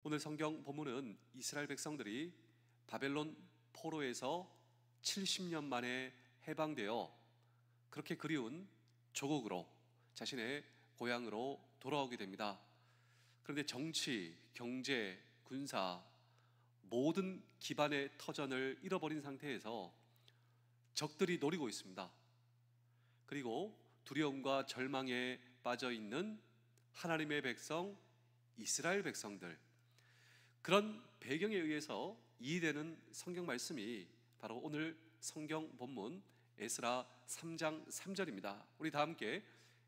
오늘 성경 본문은 이스라엘 백성들이 바벨론 포로에서 70년 만에 해방되어 그렇게 그리운 조국으로, 자신의 고향으로 돌아오게 됩니다. 그런데 정치, 경제, 군사 모든 기반의 터전을 잃어버린 상태에서 적들이 노리고 있습니다. 그리고 두려움과 절망에 빠져 있는 하나님의 백성, 이스라엘 백성들, 그런 배경에 의해서 이해되는 성경 말씀이 바로 오늘 성경 본문 에스라 3장 3절입니다. 우리 다 함께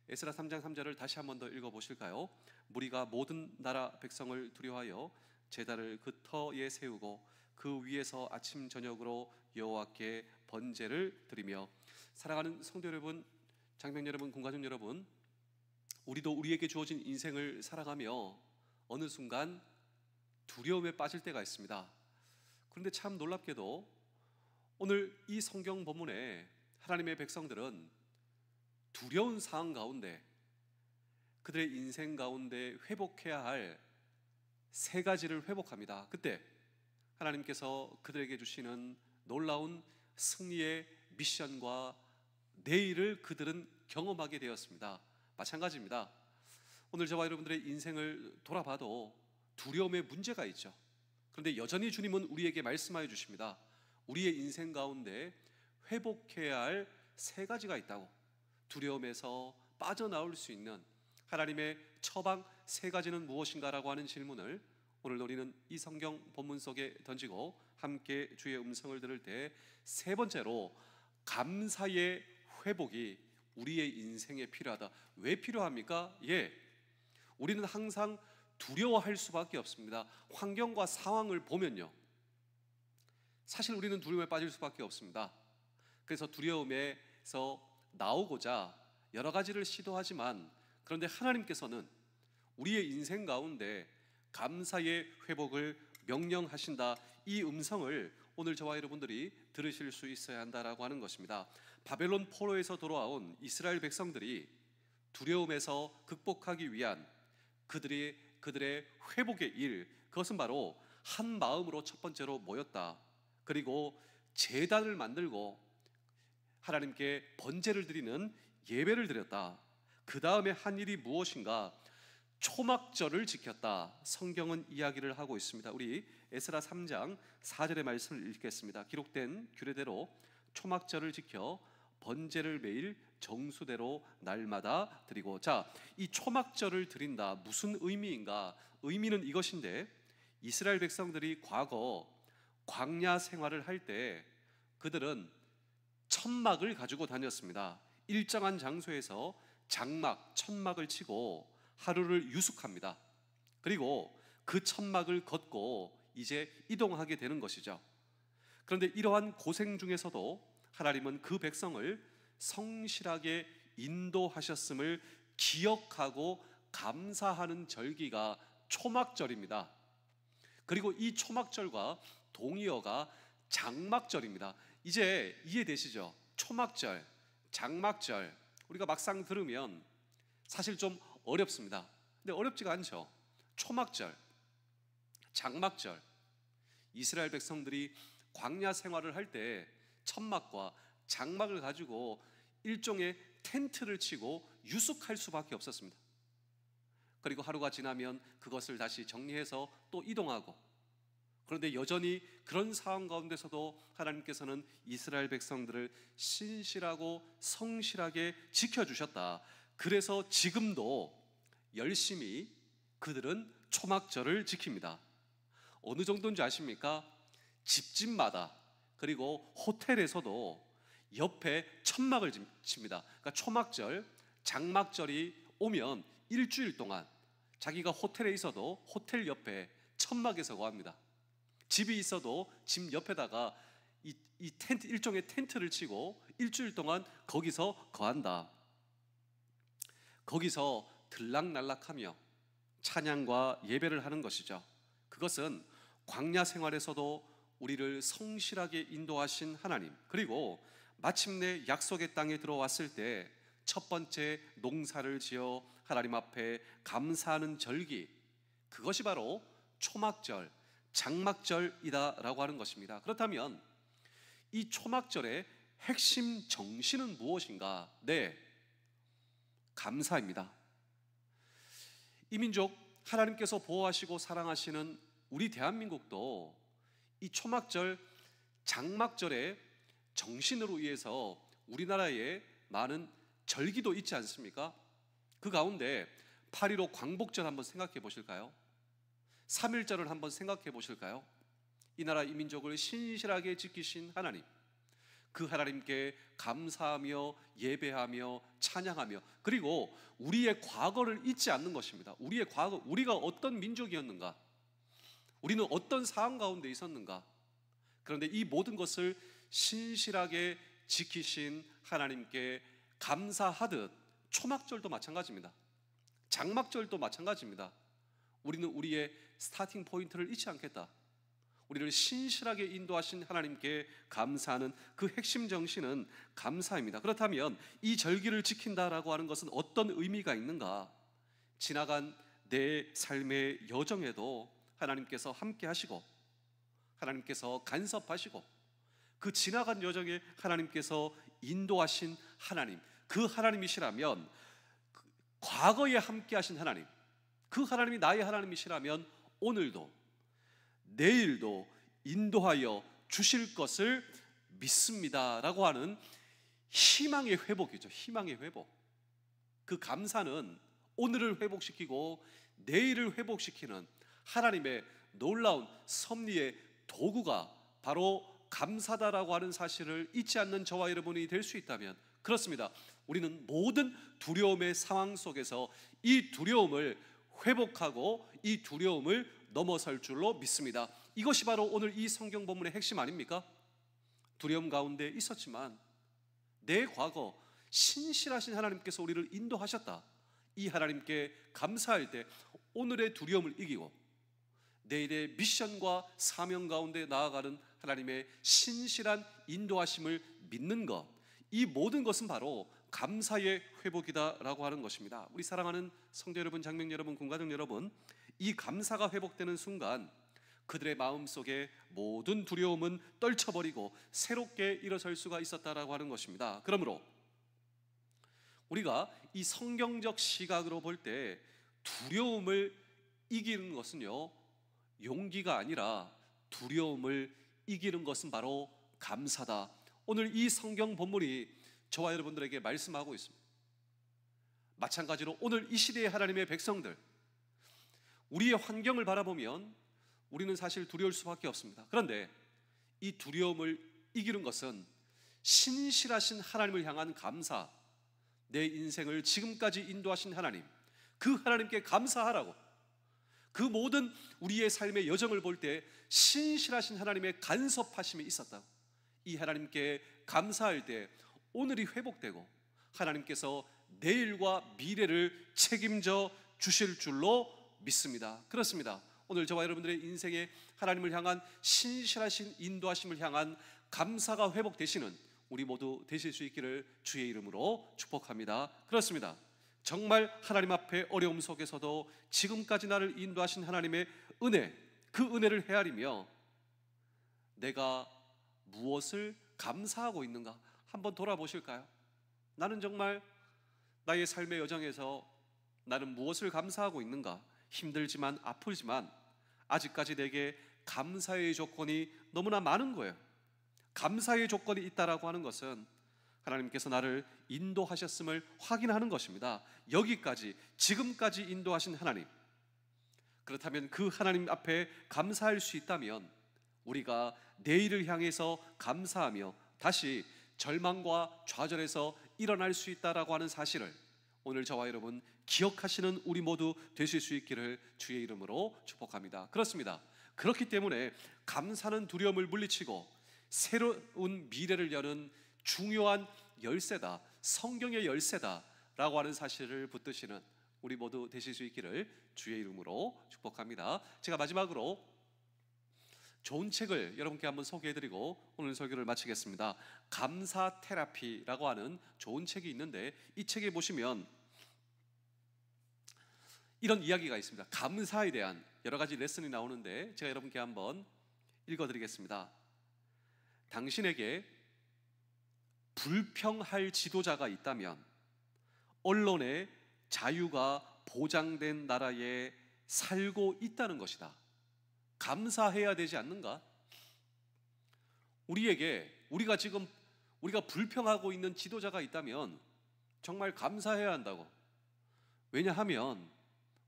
에스라 3장 3절을 다시 한 번 더 읽어보실까요? 무리가 모든 나라 백성을 두려워하여 제단을 그 터에 세우고 그 위에서 아침 저녁으로 여호와께 번제를 드리며. 사랑하는 성도 여러분, 장병 여러분, 군가족 여러분, 우리도 우리에게 주어진 인생을 살아가며 어느 순간 두려움에 빠질 때가 있습니다. 그런데 참 놀랍게도 오늘 이 성경 본문에 하나님의 백성들은 두려운 상황 가운데, 그들의 인생 가운데 회복해야 할 세 가지를 회복합니다. 그때 하나님께서 그들에게 주시는 놀라운 승리의 미션과 내일을 그들은 경험하게 되었습니다. 마찬가지입니다. 오늘 저와 여러분들의 인생을 돌아봐도 두려움의 문제가 있죠. 그런데 여전히 주님은 우리에게 말씀하여 주십니다. 우리의 인생 가운데 회복해야 할 세 가지가 있다고. 두려움에서 빠져나올 수 있는 하나님의 처방 세 가지는 무엇인가라고 하는 질문을 오늘 우리는 이 성경 본문 속에 던지고 함께 주의 음성을 들을 때, 세 번째로 감사의 회복이 우리의 인생에 필요하다. 왜 필요합니까? 우리는 항상 두려워할 수밖에 없습니다. 환경과 상황을 보면요, 사실 우리는 두려움에 빠질 수밖에 없습니다. 그래서 두려움에서 나오고자 여러 가지를 시도하지만, 그런데 하나님께서는 우리의 인생 가운데 감사의 회복을 명령하신다. 이 음성을 오늘 저와 여러분들이 들으실 수 있어야 한다라고 하는 것입니다. 바벨론 포로에서 돌아온 이스라엘 백성들이 두려움에서 극복하기 위한 그들의 회복의 일, 그것은 바로 한 마음으로 첫 번째로 모였다. 그리고 제단을 만들고 하나님께 번제를 드리는 예배를 드렸다. 그 다음에 한 일이 무엇인가? 초막절을 지켰다. 성경은 이야기를 하고 있습니다. 우리 에스라 3장 4절의 말씀을 읽겠습니다. 기록된 규례대로 초막절을 지켜 번제를 매일 정수대로 날마다 드리고. 이 초막절을 드린다, 무슨 의미인가? 의미는 이것인데, 이스라엘 백성들이 과거 광야 생활을 할 때 그들은 천막을 가지고 다녔습니다. 일정한 장소에서 장막, 천막을 치고 하루를 유숙합니다. 그리고 그 천막을 걷고 이제 이동하게 되는 것이죠. 그런데 이러한 고생 중에서도 하나님은 그 백성을 성실하게 인도하셨음을 기억하고 감사하는 절기가 초막절입니다. 그리고 이 초막절과 동의어가 장막절입니다. 이제 이해되시죠? 초막절, 장막절, 우리가 막상 들으면 사실 좀 어렵습니다. 근데 어렵지가 않죠. 초막절, 장막절, 이스라엘 백성들이 광야 생활을 할 때 천막과 장막을 가지고 일종의 텐트를 치고 유숙할 수밖에 없었습니다. 그리고 하루가 지나면 그것을 다시 정리해서 또 이동하고. 그런데 여전히 그런 상황 가운데서도 하나님께서는 이스라엘 백성들을 신실하고 성실하게 지켜주셨다. 그래서 지금도 열심히 그들은 초막절을 지킵니다. 어느 정도인지 아십니까? 집집마다, 그리고 호텔에서도 옆에 천막을 칩니다. 그러니까 초막절, 장막절이 오면 일주일 동안 자기가 호텔에 있어도 호텔 옆에 천막에서 거합니다. 집이 있어도 집 옆에다가 이 텐트, 일종의 텐트를 치고 일주일 동안 거기서 거한다. 거기서 들락날락하며 찬양과 예배를 하는 것이죠. 그것은 광야 생활에서도 우리를 성실하게 인도하신 하나님, 그리고 마침내 약속의 땅에 들어왔을 때 첫 번째 농사를 지어 하나님 앞에 감사하는 절기, 그것이 바로 초막절, 장막절이다라고 하는 것입니다. 그렇다면 이 초막절의 핵심 정신은 무엇인가? 네, 감사입니다. 이 민족 하나님께서 보호하시고 사랑하시는 우리 대한민국도 이 초막절, 장막절의 정신으로 인해서 우리나라에 많은 절기도 있지 않습니까? 그 가운데 8.15 광복절 한번 생각해 보실까요? 3.1절을 한번 생각해 보실까요? 이 나라 이 민족을 신실하게 지키신 하나님, 그 하나님께 감사하며 예배하며 찬양하며, 그리고 우리의 과거를 잊지 않는 것입니다. 우리의 과거, 우리가 어떤 민족이었는가, 우리는 어떤 상황 가운데 있었는가. 그런데 이 모든 것을 신실하게 지키신 하나님께 감사하듯 초막절도 마찬가지입니다. 장막절도 마찬가지입니다. 우리는 우리의 스타팅 포인트를 잊지 않겠다. 우리를 신실하게 인도하신 하나님께 감사하는 그 핵심 정신은 감사입니다. 그렇다면 이 절기를 지킨다라고 하는 것은 어떤 의미가 있는가? 지나간 내 삶의 여정에도 하나님께서 함께 하시고, 하나님께서 간섭하시고, 그 지나간 여정에 하나님께서 인도하신 하나님, 그 하나님이시라면, 과거에 함께 하신 하나님, 그 하나님이 나의 하나님이시라면 오늘도 내일도 인도하여 주실 것을 믿습니다라고 하는 희망의 회복이죠. 희망의 회복. 그 감사는 오늘을 회복시키고 내일을 회복시키는 하나님의 놀라운 섭리의 도구가 바로 감사다라고 하는 사실을 잊지 않는 저와 여러분이 될 수 있다면, 그렇습니다, 우리는 모든 두려움의 상황 속에서 이 두려움을 회복하고 이 두려움을 넘어설 줄로 믿습니다. 이것이 바로 오늘 이 성경 본문의 핵심 아닙니까? 두려움 가운데 있었지만 내 과거 신실하신 하나님께서 우리를 인도하셨다. 이 하나님께 감사할 때 오늘의 두려움을 이기고 내일의 미션과 사명 가운데 나아가는 하나님의 신실한 인도하심을 믿는 것, 이 모든 것은 바로 감사의 회복이다라고 하는 것입니다. 우리 사랑하는 성도 여러분, 장명 여러분, 군가족 여러분, 이 감사가 회복되는 순간 그들의 마음속에 모든 두려움은 떨쳐버리고 새롭게 일어설 수가 있었다라고 하는 것입니다. 그러므로 우리가 이 성경적 시각으로 볼 때 두려움을 이기는 것은요, 용기가 아니라 두려움을 이기는 것은 바로 감사다. 오늘 이 성경 본문이 저와 여러분들에게 말씀하고 있습니다. 마찬가지로 오늘 이 시대의 하나님의 백성들, 우리의 환경을 바라보면 우리는 사실 두려울 수밖에 없습니다. 그런데 이 두려움을 이기는 것은 신실하신 하나님을 향한 감사, 내 인생을 지금까지 인도하신 하나님, 그 하나님께 감사하라고, 그 모든 우리의 삶의 여정을 볼 때 신실하신 하나님의 간섭하심이 있었다고, 이 하나님께 감사할 때 오늘이 회복되고 하나님께서 내일과 미래를 책임져 주실 줄로 믿습니다. 그렇습니다. 오늘 저와 여러분들의 인생에 하나님을 향한 신실하신 인도하심을 향한 감사가 회복되시는 우리 모두 되실 수 있기를 주의 이름으로 축복합니다. 그렇습니다. 정말 하나님 앞에 어려움 속에서도 지금까지 나를 인도하신 하나님의 은혜, 그 은혜를 헤아리며 내가 무엇을 감사하고 있는가 한번 돌아보실까요? 나는 정말 나의 삶의 여정에서 나는 무엇을 감사하고 있는가? 힘들지만 아프지만 아직까지 내게 감사의 조건이 너무나 많은 거예요. 감사의 조건이 있다라고 하는 것은 하나님께서 나를 인도하셨음을 확인하는 것입니다. 여기까지, 지금까지 인도하신 하나님, 그렇다면 그 하나님 앞에 감사할 수 있다면 우리가 내일을 향해서 감사하며 다시 절망과 좌절에서 일어날 수 있다라고 하는 사실을 오늘 저와 여러분 기억하시는 우리 모두 되실 수 있기를 주의 이름으로 축복합니다. 그렇습니다. 그렇기 때문에 감사는 두려움을 물리치고 새로운 미래를 여는 중요한 열쇠다, 성경의 열쇠다라고 하는 사실을 붙드시는 우리 모두 되실 수 있기를 주의 이름으로 축복합니다. 제가 마지막으로 좋은 책을 여러분께 한번 소개해드리고 오늘 설교를 마치겠습니다. 감사 테라피라고 하는 좋은 책이 있는데, 이 책에 보시면 이런 이야기가 있습니다. 감사에 대한 여러 가지 레슨이 나오는데 제가 여러분께 한번 읽어드리겠습니다. 당신에게 불평할 지도자가 있다면 언론의 자유가 보장된 나라에 살고 있다는 것이다. 감사해야 되지 않는가? 우리가 불평하고 있는 지도자가 있다면 정말 감사해야 한다고. 왜냐하면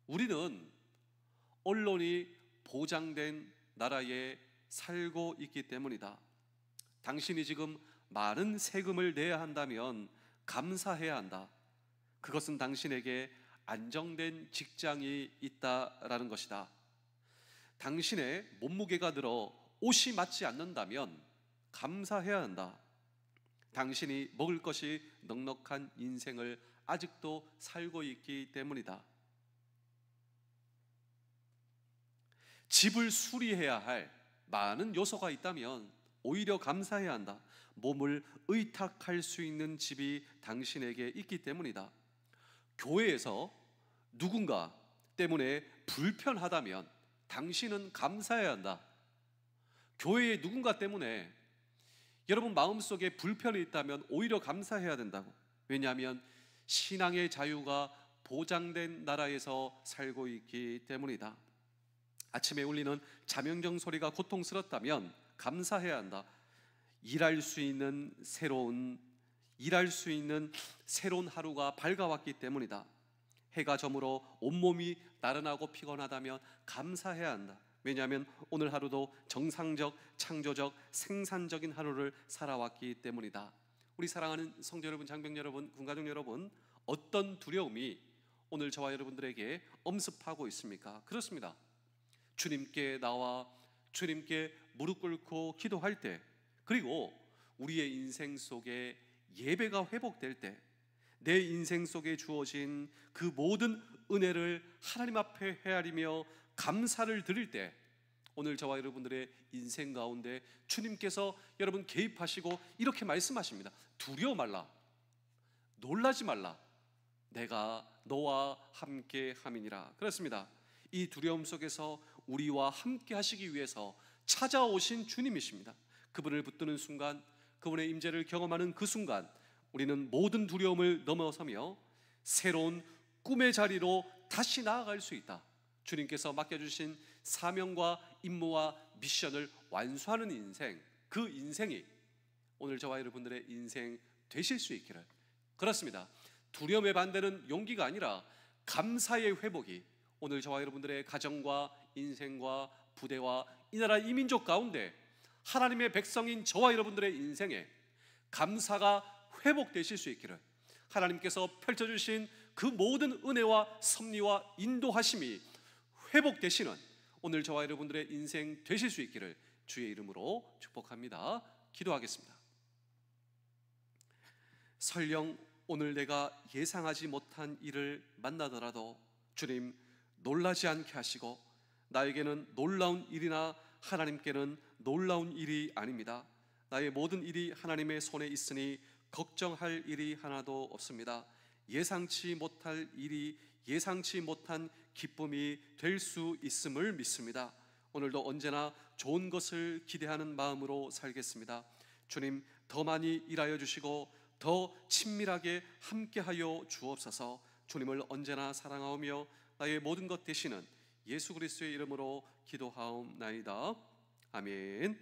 우리는 언론이 보장된 나라에 살고 있기 때문이다. 당신이 지금 많은 세금을 내야 한다면 감사해야 한다. 그것은 당신에게 안정된 직장이 있다라는 것이다. 당신의 몸무게가 늘어 옷이 맞지 않는다면 감사해야 한다. 당신이 먹을 것이 넉넉한 인생을 아직도 살고 있기 때문이다. 집을 수리해야 할 많은 요소가 있다면 오히려 감사해야 한다. 몸을 의탁할 수 있는 집이 당신에게 있기 때문이다. 교회에서 누군가 때문에 불편하다면 당신은 감사해야 한다. 교회의 누군가 때문에 여러분 마음속에 불편이 있다면 오히려 감사해야 된다고. 왜냐하면 신앙의 자유가 보장된 나라에서 살고 있기 때문이다. 아침에 울리는 자명경 소리가 고통스럽다면 감사해야 한다. 일할 수 있는 새로운 하루가 밝아왔기 때문이다. 해가 저물어 온몸이 나른하고 피곤하다면 감사해야 한다. 왜냐하면 오늘 하루도 정상적, 창조적, 생산적인 하루를 살아왔기 때문이다. 우리 사랑하는 성도 여러분, 장병 여러분, 군가족 여러분, 어떤 두려움이 오늘 저와 여러분들에게 엄습하고 있습니까? 그렇습니다. 주님께 나와 주님께 무릎 꿇고 기도할 때, 그리고 우리의 인생 속에 예배가 회복될 때, 내 인생 속에 주어진 그 모든 은혜를 하나님 앞에 헤아리며 감사를 드릴 때, 오늘 저와 여러분들의 인생 가운데 주님께서 여러분 개입하시고 이렇게 말씀하십니다. 두려워 말라, 놀라지 말라, 내가 너와 함께 함이니라. 그렇습니다. 이 두려움 속에서 우리와 함께 하시기 위해서 찾아오신 주님이십니다. 그분을 붙드는 순간, 그분의 임재를 경험하는 그 순간 우리는 모든 두려움을 넘어서며 새로운 꿈의 자리로 다시 나아갈 수 있다. 주님께서 맡겨주신 사명과 임무와 미션을 완수하는 인생, 그 인생이 오늘 저와 여러분들의 인생 되실 수 있기를. 그렇습니다. 두려움의 반대는 용기가 아니라 감사의 회복이 오늘 저와 여러분들의 가정과 인생과 부대와 이 나라 이 민족 가운데 하나님의 백성인 저와 여러분들의 인생에 감사가 회복되실 수 있기를, 하나님께서 펼쳐주신 그 모든 은혜와 섭리와 인도하심이 회복되시는 오늘 저와 여러분들의 인생 되실 수 있기를 주의 이름으로 축복합니다. 기도하겠습니다. 설령 오늘 내가 예상하지 못한 일을 만나더라도 주님 놀라지 않게 하시고, 나에게는 놀라운 일이나 하나님께는 놀라운 일이 아닙니다. 나의 모든 일이 하나님의 손에 있으니 걱정할 일이 하나도 없습니다. 예상치 못할 일이 예상치 못한 기쁨이 될 수 있음을 믿습니다. 오늘도 언제나 좋은 것을 기대하는 마음으로 살겠습니다. 주님, 더 많이 일하여 주시고 더 친밀하게 함께하여 주옵소서. 주님을 언제나 사랑하오며 나의 모든 것 되시는 예수 그리스도의 이름으로 기도하옵나이다. 아멘.